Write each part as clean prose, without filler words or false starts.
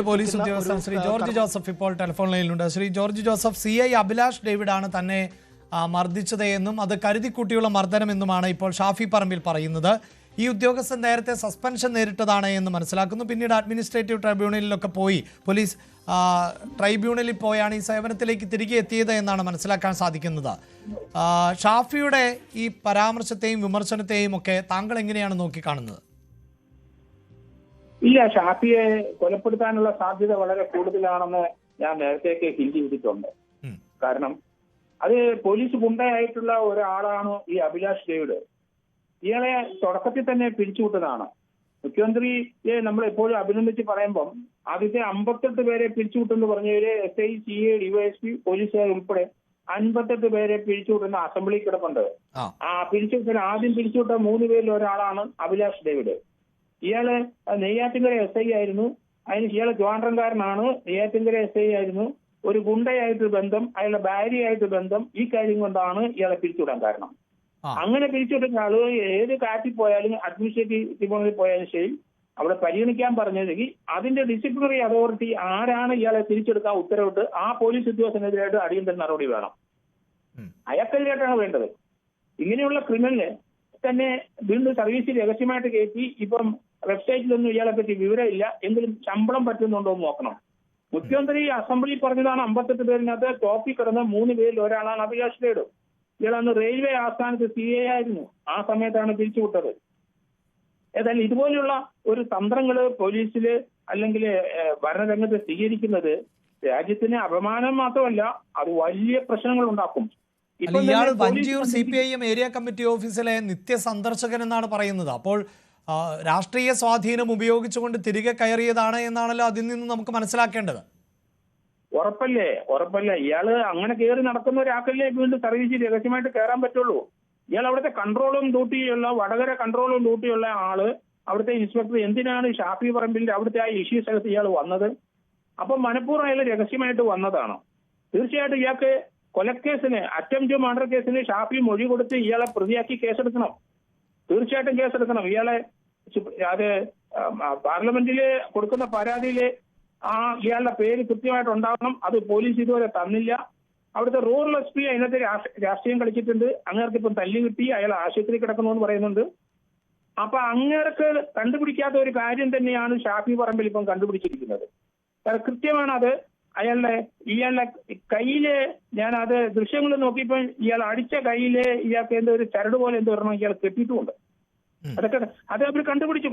Police ഉദ്യോഗസ്ഥൻ ശ്രീ ജോർജ് ജോസഫ് ഇപ്പോൾ telephone ലൈനിലുണ്ട്. ശ്രീ ജോർജ് ജോസഫ്, CI അഭിലാഷ് ഡേവിഡ് ആണ് തന്നെ മർദ്ദിച്ചത് എന്നും അത് കരുതിക്കൂട്ടിയുള്ള മർദ്ദനമെന്നുമാണ് ഇപ്പോൾ ഷാഫി പറമ്പിൽ പറയുന്നത്. ഈ ഉദ്യോഗസ്ഥൻ നേരത്തെ സസ്പെൻഷൻ നേരിട്ടതാണ് എന്ന് മനസ്സിലാക്കുന്നു. പിന്നീട് അഡ്മിനിസ്ട്രേറ്റീവ് ട്രൈബ്യൂണലിലൊക്കെ പോയി പോലീസ് ട്രൈബ്യൂണലിൽ പോയാണ് ഈ സേവനത്തിലേക്ക് തിരികെ എത്തിയത് എന്നാണ് മനസ്സിലാക്കാൻ സാധിക്കുന്നത്. ഷാഫിയുടെ ഈ പരാമർശത്തെയും വിമർശനത്തെയും ഒക്കെ താങ്കൾ എങ്ങനെയാണ് നോക്കിക്കാണുന്നത്? ഇല്ല, ഷാഫിയെ കൊലപ്പെടുത്താനുള്ള സാധ്യത വളരെ കൂടുതലാണെന്ന് ഞാൻ നേരത്തേക്ക് ഹിന്റ് ചെയ്തിട്ടുണ്ട്. കാരണം അത് പോലീസ് ഗുണ്ടയായിട്ടുള്ള ഒരാളാണ് ഈ അഭിലാഷ് ഡേവിഡ്. ഇയാളെ തുടക്കത്തിൽ തന്നെ പിരിച്ചുവിട്ടതാണ്. മുഖ്യമന്ത്രിയെ നമ്മൾ എപ്പോഴും അഭിനന്ദിച്ച് പറയുമ്പം ആദ്യത്തെ 58 പേരെ പിരിച്ചുവിട്ടെന്ന് പറഞ്ഞവര് SI, CA, DYSP, പോലീസുകാർ ഉൾപ്പെടെ 58 പേരെ പിരിച്ചുവിട്ടുന്ന അസംബ്ലി കിടപ്പുണ്ട്. ആദ്യം പിരിച്ചുവിട്ട 3 പേരിൽ ഒരാളാണ് അഭിലാഷ് ഡേവിഡ്. ഇയാള് നെയ്യാറ്റിൻകര SI ആയിരുന്നു. ഇയാള് ട്രിവാൻഡ്രംകാരനാണ്. നെയ്യാറ്റിൻകര SI ആയിരുന്നു. ഒരു ഗുണ്ടയായിട്ട് ബന്ധം, അയാളുടെ ഭാര്യയായിട്ട് ബന്ധം, ഈ കാര്യം കൊണ്ടാണ് ഇയാളെ പിരിച്ചുവിടാൻ കാരണം. അങ്ങനെ പിരിച്ചുവിട്ടുന്ന ആള് ഏത് കാറ്റിൽ പോയാലും അഡ്മിനിസ്ട്രേറ്റീവ് ട്രിബ്യൂണലിൽ പോയാലും ശരി, അവിടെ പരിഗണിക്കാൻ പറഞ്ഞെങ്കിൽ അതിന്റെ ഡിസിപ്ലിനറി അതോറിറ്റി ആരാണ് ഇയാളെ തിരിച്ചെടുക്കാൻ ഉത്തരവിട്ട് ആ പോലീസ് ഉദ്യോഗസ്ഥനെതിരായിട്ട് അടിയന്തര നടപടി വേണം. അയാൾക്കെതിരായിട്ടാണ് വേണ്ടത്. ഇങ്ങനെയുള്ള ക്രിമിനലിനെ തന്നെ വീണ്ടും സർവീസിൽ രഹസ്യമായിട്ട് കയറ്റി ഇപ്പം വെബ്സൈറ്റിലൊന്നും ഇയാളെ പറ്റി വിവരമില്ല എങ്കിലും ശമ്പളം പറ്റുന്നുണ്ടോ എന്ന് നോക്കണം. മുഖ്യമന്ത്രി അസംബ്ലിയിൽ പറഞ്ഞതാണ് 58 പേരിനകത്ത് ടോപ്പിൽ കിടന്ന 3 പേരിൽ ഒരാളാണ് അഭിലാഷ് ഡേവിഡ്. ഇയാളന്ന് റെയിൽവേ ആസ്ഥാനത്ത് CA ആയിരുന്നു. ആ സമയത്താണ് പിരിച്ചുവിട്ടത്. ഏതായാലും ഇതുപോലെയുള്ള ഒരു തന്ത്രങ്ങള് പോലീസില് അല്ലെങ്കിൽ ഭരണരംഗത്ത് സ്വീകരിക്കുന്നത് രാജ്യത്തിന് അപമാനം മാത്രമല്ല, അത് വലിയ പ്രശ്നങ്ങൾ ഉണ്ടാക്കും. ഇയാൾ വഞ്ചിയൂർ CPIM ഏരിയ കമ്മിറ്റി ഓഫീസിലെ നിത്യ സന്ദർശകൻ എന്നാണ് പറയുന്നത്. അപ്പോൾ രാഷ്ട്രീയ സ്വാധീനം ഉപയോഗിച്ചുകൊണ്ട് തിരികെ കയറിയതാണ് എന്നാണല്ലോ അതിൽ നിന്ന് നമുക്ക് മനസ്സിലാക്കേണ്ടത്. ഉറപ്പല്ലേ. ഇയാള് അങ്ങനെ കയറി നടക്കുന്ന ഒരാൾക്കല്ലേ വീണ്ടും സർവീസിൽ രഹസ്യമായിട്ട് കയറാൻ പറ്റുള്ളൂ. ഇയാൾ അവിടുത്തെ കൺട്രോളും ഡ്യൂട്ടിയുള്ള വടകര കൺട്രോളും ഡ്യൂട്ടിയുള്ള ആള്, അവിടുത്തെ ഇൻസ്പെക്ടർ എന്തിനാണ് ഷാഫി പറമ്പിന്റെ അവിടുത്തെ ആ ഇഷ്യൂ സ്ഥലത്ത് ഇയാൾ വന്നത്? അപ്പം മനഃപൂർവ്വം അയാൾ രഹസ്യമായിട്ട് വന്നതാണ്. തീർച്ചയായിട്ടും ഇയാൾക്ക് കൊലക്കേസിന്, അറ്റംപ്റ്റ് ടു മർഡർ കേസിന് ഷാഫി മൊഴി കൊടുത്ത് ഇയാളെ പ്രതിയാക്കി കേസെടുക്കണം. തീർച്ചയായിട്ടും കേസെടുക്കണം. ഇയാളെ അത് പാർലമെന്റില് കൊടുക്കുന്ന പരാതിയില് ഇയാളുടെ പേര് കൃത്യമായിട്ട് ഉണ്ടാവണം. അത് പോലീസ് ഇതുവരെ തന്നില്ല. അവിടുത്തെ റൂറൽ SP അതിനകത്ത് രാഷ്ട്രീയം കളിച്ചിട്ടുണ്ട്. അങ്ങേർക്ക് ഇപ്പം തല്ലി കിട്ടി, അയാൾ ആശുപത്രി കിടക്കണമെന്ന് പറയുന്നുണ്ട്. അപ്പൊ അങ്ങേർക്ക് കണ്ടുപിടിക്കാത്ത ഒരു കാര്യം തന്നെയാണ് ഷാഫി പറമ്പിൽ ഇപ്പം കണ്ടുപിടിച്ചിരിക്കുന്നത്. കൃത്യമാണ് അത്. ഇയാളുടെ കയ്യില്, ഞാൻ അത് ദൃശ്യങ്ങൾ നോക്കിയപ്പോൾ ഇയാൾ അടിച്ച കയ്യില് ഇയാൾക്ക് എന്തോ ഒരു ചരട് പോലെ എന്തോ ഒരെണ്ണം ഇയാൾ കെട്ടിയിട്ടുമുണ്ട്. അതൊക്കെ അത് അവർ കണ്ടുപിടിച്ചു.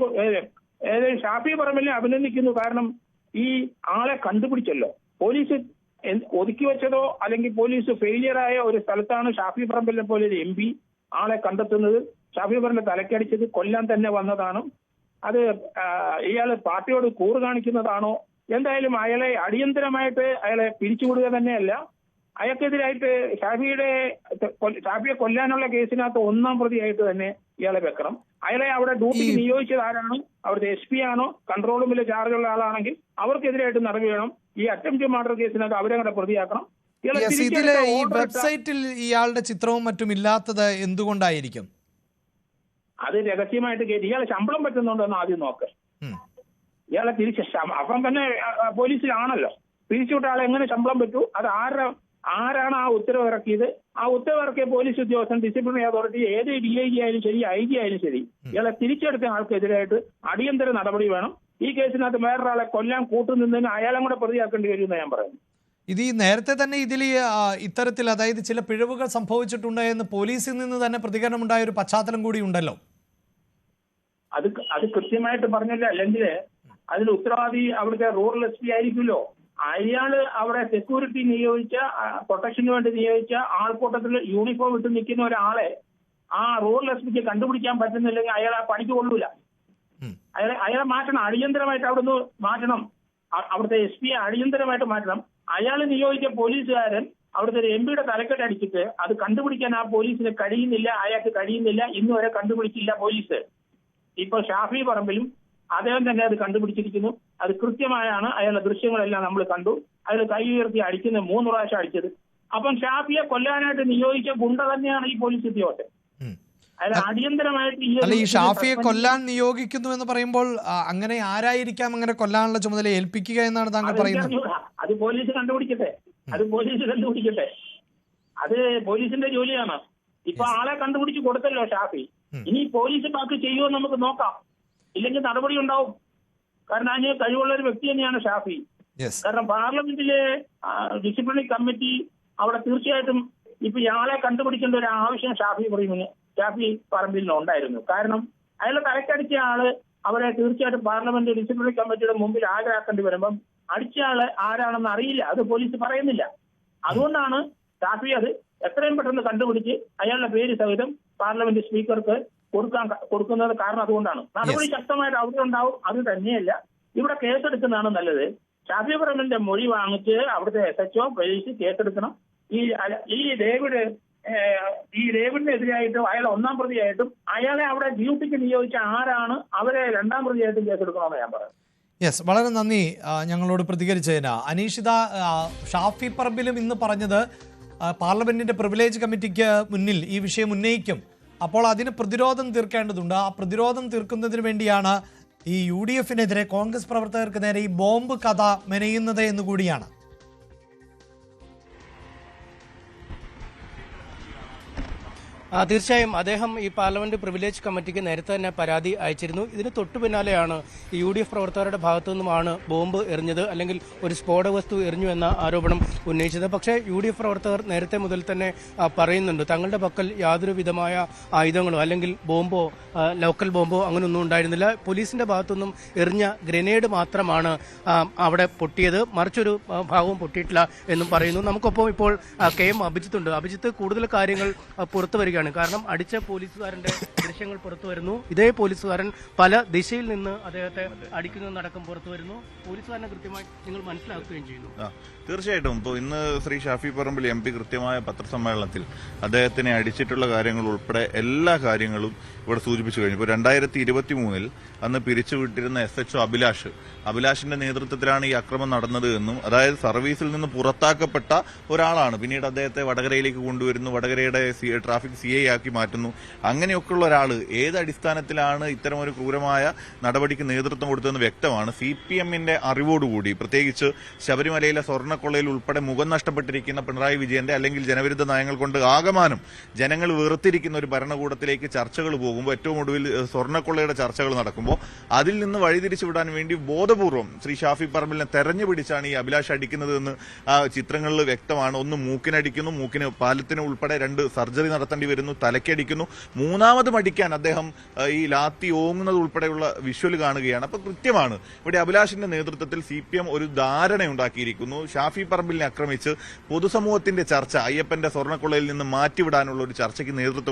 ഷാഫി പറമ്പിലിനെ അഭിനന്ദിക്കുന്നു. കാരണം ഈ ആളെ കണ്ടുപിടിച്ചല്ലോ. പോലീസ് ഒതുക്കി വെച്ചതോ അല്ലെങ്കിൽ പോലീസ് ഫെയിലിയറായ ഒരു സ്ഥലത്താണ് ഷാഫി പറമ്പിലിനെ പോലെ ഒരു MP ആളെ കണ്ടെത്തുന്നത്. ഷാഫി പറമ്പിലിനെ തലക്കടിച്ചത് കൊല്ലാൻ തന്നെ വന്നതാണ്. അത് ഇയാള് പാർട്ടിയോട് കൂറ് കാണിക്കുന്നതാണോ? എന്തായാലും അയാളെ അടിയന്തരമായിട്ട് അയാളെ പിരിച്ചുവിടുക തന്നെയല്ല, അയാൾക്കെതിരായിട്ട് ഷാഫിയെ കൊല്ലാനുള്ള കേസിനകത്ത് 1-ാം പ്രതിയായിട്ട് തന്നെ ഇയാളെ വെക്കണം. അയാളെ അവിടെ ഡ്യൂട്ടിക്ക് നിയോഗിച്ചത് ആരാണ്? അവിടുത്തെ SP ആണോ? കൺട്രോൾ റൂമിലെ ചാർജുള്ള ആളാണെങ്കിൽ അവർക്കെതിരായിട്ട് നടപടി വേണം. ഈ അറ്റംപ്റ്റ് ടു മർഡർ കേസിനകത്ത് അവരെ കൂടെ പ്രതിയാക്കണം. ഈ വെബ്സൈറ്റിൽ ഇയാളുടെ ചിത്രവും മറ്റും ഇല്ലാത്തത് എന്തുകൊണ്ടായിരിക്കും? അത് രഹസ്യമായിട്ട് കയറ്റി ഇയാളെ ശമ്പളം പറ്റുന്നുണ്ടോ എന്ന് ആദ്യം നോക്ക്. ഇയാളെ അപ്പം തന്നെ പോലീസിലാണല്ലോ. പിരിച്ചുവിട്ട ആളെ എങ്ങനെ ശമ്പളം പറ്റൂ? അത് ആരാണ് ആ ഉത്തരവ് ഇറക്കിയത്? ആ ഉത്തരവ് ഇറക്കിയ പോലീസ് ഉദ്യോഗസ്ഥൻ, ഡിസിപ്ലിനറി അതോറിറ്റി, ഏത് DIG ആയാലും ശരി, IG ആയാലും ശരി, ഇയാളെ തിരിച്ചെടുത്ത ആൾക്കെതിരായിട്ട് അടിയന്തര നടപടി വേണം. ഈ കേസിനകത്ത് വേറൊരാളെ കൊല്ലാൻ കൂട്ടുനിന്നതിന് അയാളെ കൂടെ പ്രതിയാക്കേണ്ടി വരുമെന്ന് ഞാൻ പറയുന്നു. ഇത് ഈ നേരത്തെ തന്നെ ഇതിൽ ഇത്തരത്തിൽ, അതായത് ചില പിഴവുകൾ സംഭവിച്ചിട്ടുണ്ട് എന്ന് പോലീസിൽ നിന്ന് തന്നെ പ്രതികരണം ഉണ്ടായ ഒരു പശ്ചാത്തലം കൂടി ഉണ്ടല്ലോ. അത് കൃത്യമായിട്ട് പറഞ്ഞില്ല. അല്ലെങ്കിൽ അതിന് ഉത്തരവാദി അവിടുത്തെ റൂറൽ SP ആയിരിക്കുമല്ലോ. അയാള് അവിടെ സെക്യൂരിറ്റി നിയോഗിച്ച, പ്രൊട്ടക്ഷന് വേണ്ടി നിയോഗിച്ച ആൾക്കൂട്ടത്തിൽ യൂണിഫോം ഇട്ട് നിൽക്കുന്ന ഒരാളെ ആ റൂറൽ SPക്ക് കണ്ടുപിടിക്കാൻ പറ്റുന്നില്ലെങ്കിൽ അയാൾ ആ പണിക്ക് കൊള്ളൂല. അയാളെ മാറ്റണം. അടിയന്തരമായിട്ട് അവിടുന്ന് മാറ്റണം. അവിടുത്തെ SP അടിയന്തരമായിട്ട് മാറ്റണം. അയാൾ നിയോഗിച്ച പോലീസുകാരൻ അവിടുത്തെ ഒരു MP തലക്കെട്ട് അടിച്ചിട്ട് അത് കണ്ടുപിടിക്കാൻ ആ പോലീസിന് കഴിയുന്നില്ല. അയാൾക്ക് കഴിയുന്നില്ല. ഇന്നുവരെ കണ്ടുപിടിച്ചില്ല പോലീസ്. ഇപ്പൊ ഷാഫി പറമ്പിലും അദ്ദേഹം തന്നെ അത് കണ്ടുപിടിച്ചിരിക്കുന്നു. അത് കൃത്യമായാണ്. അയാളുടെ ദൃശ്യങ്ങളെല്ലാം നമ്മൾ കണ്ടു. അയാൾ കൈ ഉയർത്തി അടിക്കുന്നത് 3 പ്രാവശ്യം അടിച്ചത്. അപ്പം ഷാഫിയെ കൊല്ലാനായിട്ട് നിയോഗിച്ച ഗുണ്ട തന്നെയാണ് ഈ പോലീസ് ഉദ്യോഗസ്ഥൻ. അതിൽ അടിയന്തരമായിട്ട് അല്ല, ഈ ഷാഫിയെ കൊല്ലാൻ നിയോഗിക്കുന്നു എന്ന് പറയുമ്പോൾ അങ്ങനെ ആരായിരിക്കാം അങ്ങനെ കൊല്ലാനുള്ള ചുമതല ഏൽപ്പിക്കുക എന്നാണ് താങ്കൾ പറയുന്നത്? അത് പോലീസ് കണ്ടുപിടിക്കട്ടെ, അത് പോലീസിന്റെ ജോലിയാണ്. ഇപ്പൊ ആളെ കണ്ടുപിടിച്ച് കൊടുത്തല്ലോ ഷാഫി. ഇനി പോലീസ് ബാക്കി ചെയ്യുമോ നമുക്ക് നോക്കാം, ഇല്ലെങ്കിൽ നടപടി ഉണ്ടാവും. കാരണം അതിന് കഴിവുള്ള ഒരു വ്യക്തി തന്നെയാണ് ഷാഫി. കാരണം പാർലമെന്റിലെ ഡിസിപ്ലിനറി കമ്മിറ്റി അവിടെ തീർച്ചയായിട്ടും ഇപ്പൊ ഇയാളെ കണ്ടുപിടിക്കേണ്ട ഒരു ആവശ്യം ഷാഫി പറമ്പിലിന് ഉണ്ടായിരുന്നു. കാരണം അയാളെ തലക്കടിച്ച ആള് അവരെ തീർച്ചയായിട്ടും പാർലമെന്റ് ഡിസിപ്ലിനറി കമ്മിറ്റിയുടെ മുമ്പിൽ ഹാജരാക്കേണ്ടി വരുമ്പം അടിച്ച ആള് ആരാണെന്ന് അറിയില്ല, അത് പോലീസ് പറയുന്നില്ല. അതുകൊണ്ടാണ് ഷാഫി അത് എത്രയും പെട്ടെന്ന് കണ്ടുപിടിച്ച് അയാളുടെ പേര് സഹിതം പാർലമെന്റ് സ്പീക്കർക്ക് കൊടുക്കുന്നത്. കാരണം അതുകൊണ്ടാണ് നടപടി ശക്തമായിട്ട് അവിടെ ഉണ്ടാവും. അത് തന്നെയല്ല, ഇവിടെ കേസെടുക്കുന്നതാണ് നല്ലത്. ഷാഫി പറമ്പിലിന്റെ മൊഴി വാങ്ങിച്ച് അവിടുത്തെ SHO പോലീസ് കേസെടുക്കണം. ഈ ഡേവിഡിനെതിരായിട്ടും അയാൾ ഒന്നാം പ്രതിയായിട്ടും അയാളെ അവിടെ ഡ്യൂട്ടിക്ക് നിയോഗിച്ച ആരാണ് അവരെ രണ്ടാം പ്രതിയായിട്ടും കേസെടുക്കണമെന്ന് ഞാൻ പറയുന്നത്. യെസ്, വളരെ നന്ദി ഞങ്ങളോട് പ്രതികരിച്ചതിന്. അനീഷിത, ഷാഫി പറമ്പിലും ഇന്ന് പറഞ്ഞത് പാർലമെന്റിന്റെ പ്രിവിലേജ് കമ്മിറ്റിക്ക് മുന്നിൽ ഈ വിഷയം ഉന്നയിക്കും, അപ്പോൾ അതിന് പ്രതിരോധം തീർക്കേണ്ടതുണ്ട്. ആ പ്രതിരോധം തീർക്കുന്നതിന് വേണ്ടിയാണ് ഈ UDF-നെതിരെ കോൺഗ്രസ് പ്രവർത്തകർക്ക് നേരെ ഈ ബോംബ് കഥ മെനയുന്നത് എന്നുകൂടിയാണ്. തീർച്ചയായും അദ്ദേഹം ഈ പാർലമെന്റ് പ്രിവിലേജ് കമ്മിറ്റിക്ക് നേരത്തെ തന്നെ പരാതി അയച്ചിരുന്നു. ഇതിന് തൊട്ടു പിന്നാലെയാണ് UDF പ്രവർത്തകരുടെ ഭാഗത്തു നിന്നുമാണ് ബോംബ് എറിഞ്ഞത്, അല്ലെങ്കിൽ ഒരു സ്ഫോടക വസ്തു എറിഞ്ഞു എന്ന ആരോപണം ഉന്നയിച്ചത്. പക്ഷേ UDF പ്രവർത്തകർ നേരത്തെ മുതൽ തന്നെ പറയുന്നുണ്ട് തങ്ങളുടെ പക്കൽ യാതൊരു വിധമായ ആയുധങ്ങളോ അല്ലെങ്കിൽ ബോംബോ ലോക്കൽ ബോംബോ അങ്ങനെയൊന്നും ഉണ്ടായിരുന്നില്ല. പോലീസിന്റെ ഭാഗത്തുനിന്നും എറിഞ്ഞ ഗ്രനേഡ് മാത്രമാണ് അവിടെ പൊട്ടിയത്, മറിച്ചൊരു ഭാഗവും പൊട്ടിയിട്ടില്ല എന്നും പറയുന്നു. നമുക്കൊപ്പം ഇപ്പോൾ KM അഭിജിത്ത് ഉണ്ട്. അഭിജിത്ത്, കൂടുതൽ കാര്യങ്ങൾ പുറത്തു വരികയാണ്. കാരണം അടിച്ച പോലീസുകാരന്റെ ദൃശ്യങ്ങൾ പുറത്തു വരുന്നു. ഇതേ പോലീസുകാരൻ പല ദിശയിൽ നിന്ന് അദ്ദേഹത്തെ അടിക്കുന്നതടക്കം പുറത്തു വരുന്നു. പോലീസുകാരനെ കൃത്യമായി നിങ്ങൾ മനസ്സിലാക്കുകയും ചെയ്യുന്നു. തീർച്ചയായിട്ടും ഇപ്പോൾ ഇന്ന് ശ്രീ ഷാഫി പറമ്പിൽ MP കൃത്യമായ പത്രസമ്മേളനത്തിൽ അദ്ദേഹത്തിനെ അടിച്ചിട്ടുള്ള കാര്യങ്ങൾ ഉൾപ്പെടെ എല്ലാ കാര്യങ്ങളും ഇവിടെ സൂചിപ്പിച്ചു കഴിഞ്ഞു. ഇപ്പോൾ 2023 അന്ന് പിരിച്ചുവിട്ടിരുന്ന SHO അഭിലാഷിന്റെ നേതൃത്വത്തിലാണ് ഈ അക്രമം നടന്നത് എന്നും, അതായത് സർവീസിൽ നിന്ന് പുറത്താക്കപ്പെട്ട ഒരാളാണ്. പിന്നീട് അദ്ദേഹത്തെ വടകരയിലേക്ക് കൊണ്ടുവരുന്നു, വടകരയുടെ ട്രാഫിക് CI ആക്കി മാറ്റുന്നു. അങ്ങനെയൊക്കെയുള്ള ഒരാൾ ഏത് അടിസ്ഥാനത്തിലാണ് ഇത്തരം ഒരു ക്രൂരമായ നടപടിക്ക് നേതൃത്വം കൊടുത്തതെന്ന് വ്യക്തമാണ്. CPM-ന്റെ അറിവോടുകൂടി, പ്രത്യേകിച്ച് ശബരിമലയിലെ സ്വർണ്ണക്കൊള്ളയിൽ ഉൾപ്പെടെ മുഖം നഷ്ടപ്പെട്ടിരിക്കുന്ന പിണറായി വിജയന്റെ അല്ലെങ്കിൽ ജനവിരുദ്ധ നയങ്ങൾ കൊണ്ട് ആകമാനം ജനങ്ങൾ വെറുത്തിരിക്കുന്ന ഒരു ഭരണകൂടത്തിലേക്ക് ചർച്ചകൾ പോകുമ്പോൾ, ഏറ്റവും ഒടുവിൽ സ്വർണ്ണക്കൊള്ളയുടെ ചർച്ചകൾ നടക്കുമ്പോൾ അതിൽ നിന്ന് വഴിതിരിച്ചു വിടാൻ വേണ്ടി ബോധപൂർവം ശ്രീ ഷാഫി പറമ്പിലിനെ തെരഞ്ഞു പിടിച്ചാണ് ഈ അഭിലാഷ് അടിക്കുന്നതെന്ന് ആ ചിത്രങ്ങളിൽ വ്യക്തമാണ്. ഒന്ന് മൂക്കിനടിക്കുന്നു, മൂക്കിന് പാലത്തിന് ഉൾപ്പെടെ 2 സർജറി നടത്തേണ്ടി വരുന്നു, തലക്കടിക്കുന്നു, മൂന്നാമതും അടിക്കാൻ അദ്ദേഹം ഈ ലാത്തി ഓങ്ങുന്നത് ഉൾപ്പെടെയുള്ള വിഷ്വൽ കാണുകയാണ്. അപ്പൊ കൃത്യമാണ് ഇവിടെ അഭിലാഷിന്റെ നേതൃത്വത്തിൽ CPM ഒരു ധാരണയുണ്ടാക്കിയിരിക്കുന്നു. ഷാഫി പറമ്പിലിനെ ആക്രമിച്ച് പൊതുസമൂഹത്തിന്റെ ചർച്ച, അയ്യപ്പന്റെ സ്വർണ്ണക്കൊള്ളയിൽ നിന്ന് മാറ്റിവിടാനുള്ള ഒരു ചർച്ചയ്ക്ക് നേതൃത്വം